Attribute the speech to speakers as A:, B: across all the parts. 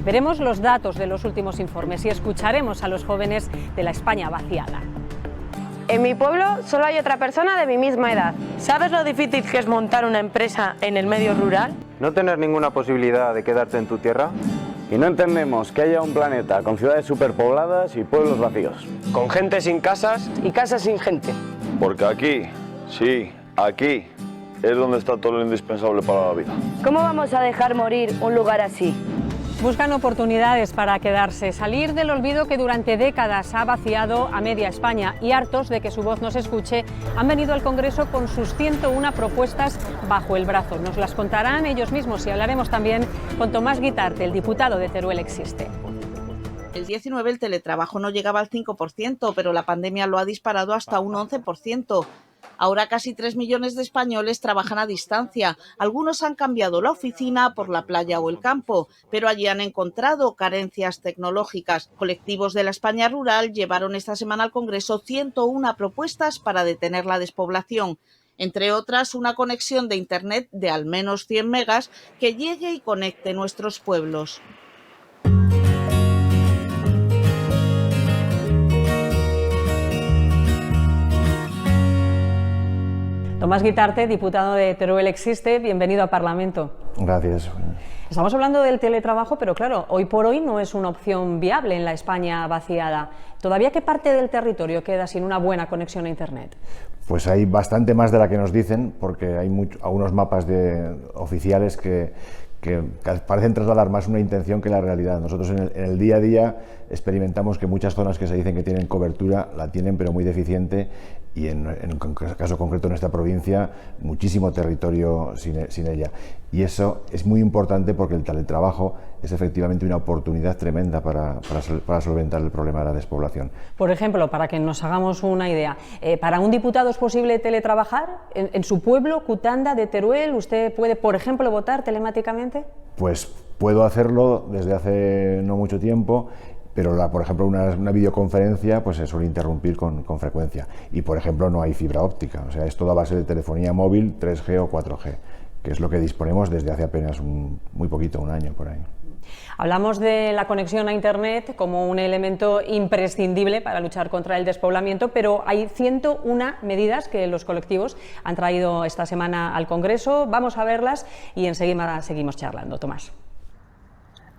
A: Veremos los datos de los últimos informes y escucharemos a los jóvenes de la España vaciada.
B: En mi pueblo solo hay otra persona de mi misma edad.
C: ¿Sabes lo difícil que es montar una empresa en el medio rural?
D: No tener ninguna posibilidad de quedarte en tu tierra.
E: Y no entendemos que haya un planeta con ciudades superpobladas y pueblos vacíos.
F: Con gente sin casas y casas sin gente.
G: Porque aquí, sí, aquí, es donde está todo lo indispensable para la vida.
C: ¿Cómo vamos a dejar morir un lugar así?
A: Buscan oportunidades para quedarse, salir del olvido que durante décadas ha vaciado a media España y hartos de que su voz no se escuche, han venido al Congreso con sus 101 propuestas bajo el brazo. Nos las contarán ellos mismos y hablaremos también con Tomás Guitarte, el diputado de Teruel Existe.
H: El 19 el teletrabajo no llegaba al 5%, pero la pandemia lo ha disparado hasta un 11%. Ahora casi 3 millones de españoles trabajan a distancia. Algunos han cambiado la oficina por la playa o el campo, pero allí han encontrado carencias tecnológicas. Colectivos de la España rural llevaron esta semana al Congreso 101 propuestas para detener la despoblación. Entre otras, una conexión de Internet de al menos 100 megas que llegue y conecte nuestros pueblos.
A: Tomás Guitarte, diputado de Teruel Existe, bienvenido a Parlamento.
I: Gracias.
A: Estamos hablando del teletrabajo, pero claro, hoy por hoy no es una opción viable en la España vaciada. ¿Todavía qué parte del territorio queda sin una buena conexión a Internet?
I: Pues hay bastante más de la que nos dicen, porque hay algunos mapas oficiales que parecen trasladar más una intención que la realidad. Nosotros en el día a día experimentamos que muchas zonas que se dicen que tienen cobertura la tienen, pero muy deficiente, y en el caso concreto en esta provincia muchísimo territorio sin ella. Y eso es muy importante porque el teletrabajo es efectivamente una oportunidad tremenda para solventar el problema de la despoblación.
A: Por ejemplo, para que nos hagamos una idea, ¿para un diputado es posible teletrabajar? ¿En su pueblo, Cutanda de Teruel, usted puede, por ejemplo, votar telemáticamente?
I: Pues puedo hacerlo desde hace no mucho tiempo, pero por ejemplo una videoconferencia pues se suele interrumpir con frecuencia, y por ejemplo no hay fibra óptica, o sea, es todo a base de telefonía móvil 3G o 4G, que es lo que disponemos desde hace apenas muy poquito, un año por ahí.
A: Hablamos de la conexión a Internet como un elemento imprescindible para luchar contra el despoblamiento, pero hay 101 medidas que los colectivos han traído esta semana al Congreso. Vamos a verlas y enseguida seguimos charlando. Tomás.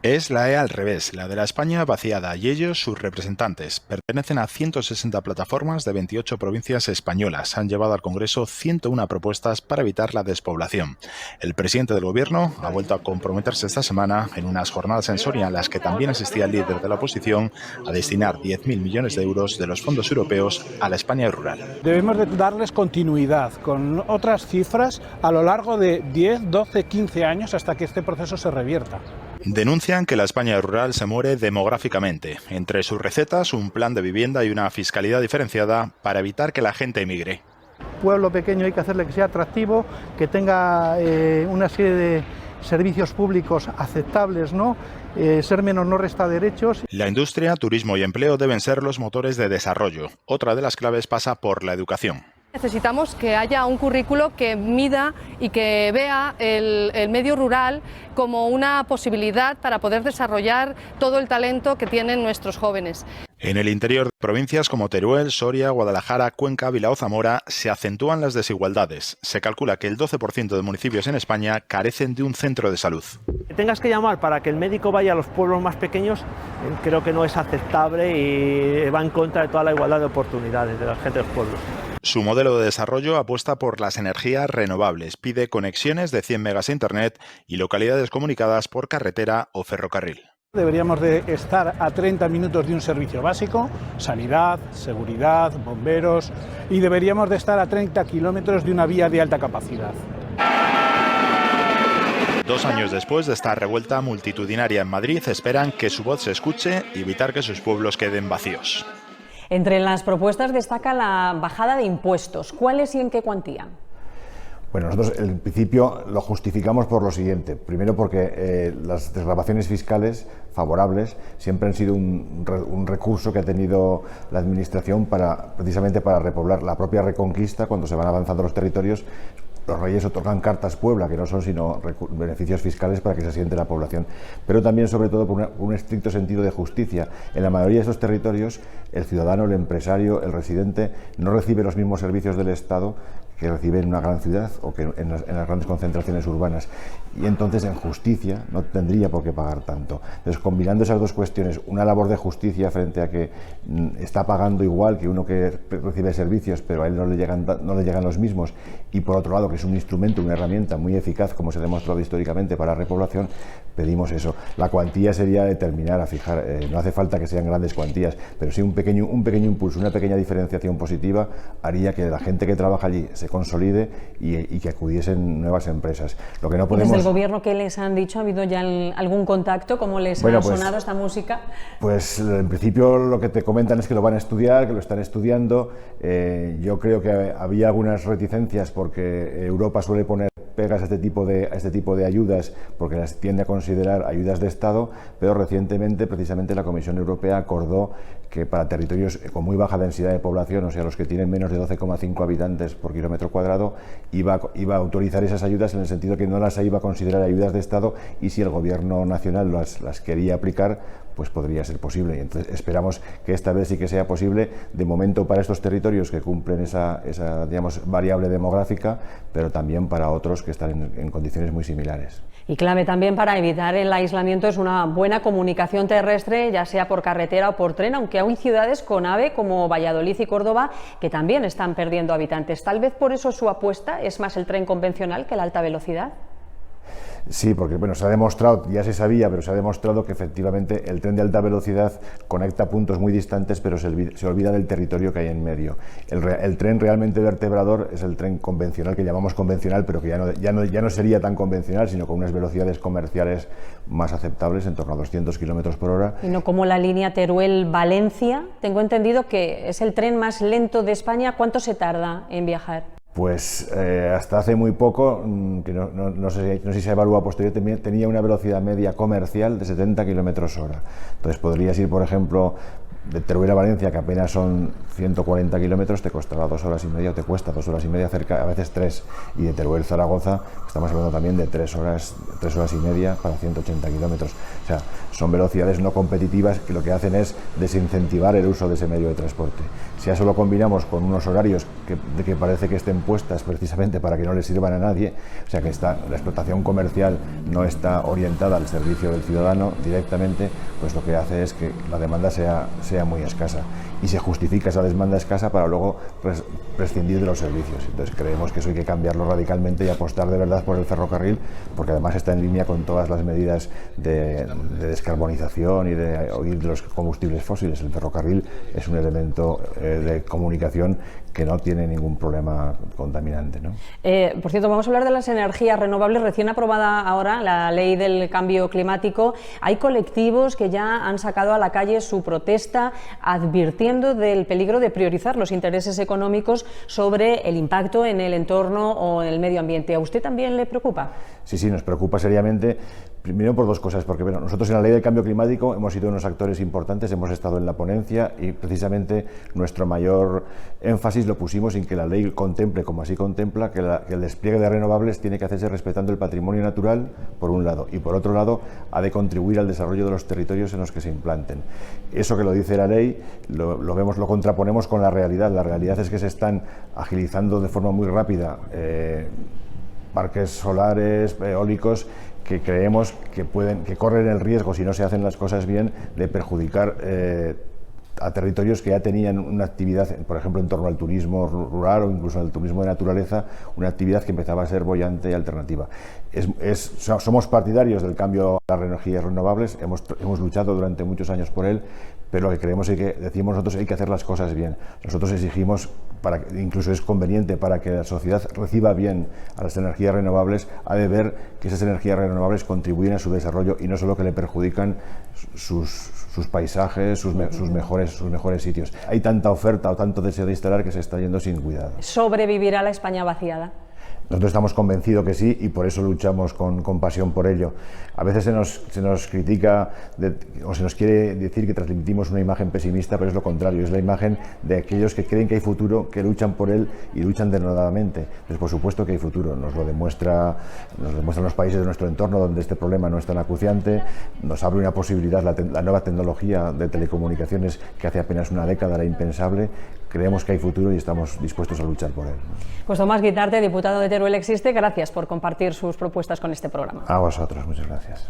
J: Es la al revés, la de la España vaciada, y ellos, sus representantes, pertenecen a 160 plataformas de 28 provincias españolas. Han llevado al Congreso 101 propuestas para evitar la despoblación. El presidente del Gobierno ha vuelto a comprometerse esta semana en unas jornadas en Soria en las que también asistía el líder de la oposición a destinar 10.000 millones de euros de los fondos europeos a la España rural.
K: Debemos de darles continuidad con otras cifras a lo largo de 10, 12, 15 años hasta que este proceso se revierta.
J: Denuncian que la España rural se muere demográficamente. Entre sus recetas, un plan de vivienda y una fiscalidad diferenciada para evitar que la gente emigre.
L: Pueblo pequeño hay que hacerle que sea atractivo, que tenga una serie de servicios públicos aceptables, ¿no? Ser menos no resta derechos.
J: La industria, turismo y empleo deben ser los motores de desarrollo. Otra de las claves pasa por la educación.
M: Necesitamos que haya un currículo que mida y que vea el medio rural como una posibilidad para poder desarrollar todo el talento que tienen nuestros jóvenes.
J: En el interior de provincias como Teruel, Soria, Guadalajara, Cuenca, Bilbao, Zamora se acentúan las desigualdades. Se calcula que el 12% de municipios en España carecen de un centro de salud.
N: Que tengas que llamar para que el médico vaya a los pueblos más pequeños, creo que no es aceptable y va en contra de toda la igualdad de oportunidades de la gente de los pueblos.
J: Su modelo de desarrollo apuesta por las energías renovables, pide conexiones de 100 megas a Internet y localidades comunicadas por carretera o ferrocarril.
K: Deberíamos de estar a 30 minutos de un servicio básico, sanidad, seguridad, bomberos, y deberíamos de estar a 30 kilómetros de una vía de alta capacidad.
J: 2 años después de esta revuelta multitudinaria en Madrid, esperan que su voz se escuche y evitar que sus pueblos queden vacíos.
A: Entre las propuestas destaca la bajada de impuestos. ¿Cuáles y en qué cuantía?
I: Bueno, nosotros en principio lo justificamos por lo siguiente. Primero porque las desgravaciones fiscales favorables siempre han sido un recurso que ha tenido la Administración precisamente para repoblar la propia reconquista. Cuando se van avanzando los territorios, los reyes otorgan cartas Puebla, que no son sino beneficios fiscales para que se asiente la población, pero también, sobre todo, por un estricto sentido de justicia. En la mayoría de esos territorios, el ciudadano, el empresario, el residente, no recibe los mismos servicios del Estado que recibe en una gran ciudad o que en las grandes concentraciones urbanas. Y entonces, en justicia, no tendría por qué pagar tanto. Entonces, combinando esas dos cuestiones, una labor de justicia frente a que está pagando igual que uno que recibe servicios, pero a él no le llegan los mismos, y por otro lado, que es un instrumento, una herramienta muy eficaz, como se ha demostrado históricamente para la repoblación, pedimos eso. La cuantía sería determinar, a fijar, no hace falta que sean grandes cuantías, pero sí un pequeño impulso, una pequeña diferenciación positiva haría que la gente que trabaja allí se consolide y que acudiesen nuevas empresas. Lo que no podemos...
A: ¿Desde el gobierno qué les han dicho? ¿Ha habido ya algún contacto? ¿Cómo les ha sonado esta música?
I: Pues en principio lo que te comentan es que lo van a estudiar, que lo están estudiando. Yo creo que había algunas reticencias porque Europa suele poner pegas a este tipo de ayudas porque las tiende a considerar ayudas de Estado, pero recientemente precisamente la Comisión Europea acordó que para territorios con muy baja densidad de población, o sea, los que tienen menos de 12,5 habitantes por kilómetro cuadrado, iba a autorizar esas ayudas en el sentido que no las iba a considerar ayudas de Estado, y si el Gobierno nacional las quería aplicar, pues podría ser posible. Y entonces esperamos que esta vez sí que sea posible, de momento para estos territorios que cumplen esa digamos, variable demográfica, pero también para otros que están en condiciones muy similares.
A: Y clave también para evitar el aislamiento es una buena comunicación terrestre, ya sea por carretera o por tren, aunque hay ciudades con AVE como Valladolid y Córdoba que también están perdiendo habitantes. Tal vez por eso su apuesta es más el tren convencional que la alta velocidad.
I: Sí, porque bueno, se ha demostrado, ya se sabía, pero se ha demostrado que efectivamente el tren de alta velocidad conecta puntos muy distantes, pero se olvida del territorio que hay en medio. El tren realmente vertebrador es el tren convencional, que llamamos convencional, pero que ya no sería tan convencional, sino con unas velocidades comerciales más aceptables, en torno a 200 kilómetros por hora.
A: Y no como la línea Teruel-Valencia. Tengo entendido que es el tren más lento de España. ¿Cuánto se tarda en viajar?
I: Pues hasta hace muy poco, que no sé si se evalúa a posteriori, tenía una velocidad media comercial de 70 kilómetros hora. Entonces podrías ir, por ejemplo, de Teruel a Valencia, que apenas son 140 kilómetros, te costará 2 horas y media, o te cuesta 2 horas y media, a veces 3. Y de Teruel a Zaragoza estamos hablando también de 3 horas y media para 180 kilómetros. O sea, son velocidades no competitivas que lo que hacen es desincentivar el uso de ese medio de transporte. Si a eso lo combinamos con unos horarios que parece que estén puestas precisamente para que no les sirvan a nadie, o sea que la explotación comercial no está orientada al servicio del ciudadano directamente, pues lo que hace es que la demanda sea muy escasa, y se justifica esa demanda escasa para luego prescindir de los servicios. Entonces creemos que eso hay que cambiarlo radicalmente y apostar de verdad por el ferrocarril, porque además está en línea con todas las medidas de descarbonización y de huir de los combustibles fósiles. El ferrocarril es un elemento de comunicación que no tiene ningún problema contaminante, ¿no?
A: Por cierto, vamos a hablar de las energías renovables. Recién aprobada ahora la ley del cambio climático. Hay colectivos que ya han sacado a la calle su protesta advirtiendo del peligro de priorizar los intereses económicos sobre el impacto en el entorno o en el medio ambiente. ¿A usted también le preocupa?
I: Sí, nos preocupa seriamente. Primero por dos cosas, porque bueno, nosotros en la ley del cambio climático hemos sido unos actores importantes, hemos estado en la ponencia y precisamente nuestro mayor énfasis lo pusimos en que la ley contemple, como así contempla, que el despliegue de renovables tiene que hacerse respetando el patrimonio natural, por un lado, y por otro lado ha de contribuir al desarrollo de los territorios en los que se implanten. Eso que lo dice la ley lo contraponemos con la realidad. La realidad es que se están agilizando de forma muy rápida parques solares, eólicos, que creemos que corren el riesgo, si no se hacen las cosas bien, de perjudicar a territorios que ya tenían una actividad, por ejemplo, en torno al turismo rural o incluso al turismo de naturaleza, una actividad que empezaba a ser boyante y alternativa. Somos partidarios del cambio a las energías renovables, hemos luchado durante muchos años por él, pero lo que creemos y que decimos nosotros, hay que hacer las cosas bien. Nosotros exigimos, incluso es conveniente para que la sociedad reciba bien a las energías renovables, ha de ver que esas energías renovables contribuyen a su desarrollo y no solo que le perjudican sus paisajes, sus mejores sitios. Hay tanta oferta o tanto deseo de instalar que se está yendo sin cuidado.
A: ¿Sobrevivirá la España vaciada?
I: Nosotros estamos convencidos que sí y por eso luchamos con pasión por ello. A veces se nos critica o se nos quiere decir que transmitimos una imagen pesimista, pero es lo contrario, es la imagen de aquellos que creen que hay futuro, que luchan por él y luchan denodadamente. Entonces, por supuesto que hay futuro, nos lo demuestran los países de nuestro entorno donde este problema no es tan acuciante, nos abre una posibilidad la nueva tecnología de telecomunicaciones que hace apenas una década era impensable. Creemos que hay futuro y estamos dispuestos a luchar por él.
A: Pues Tomás Guitarte, diputado de Teruel Existe, gracias por compartir sus propuestas con este programa.
I: A vosotros, muchas gracias.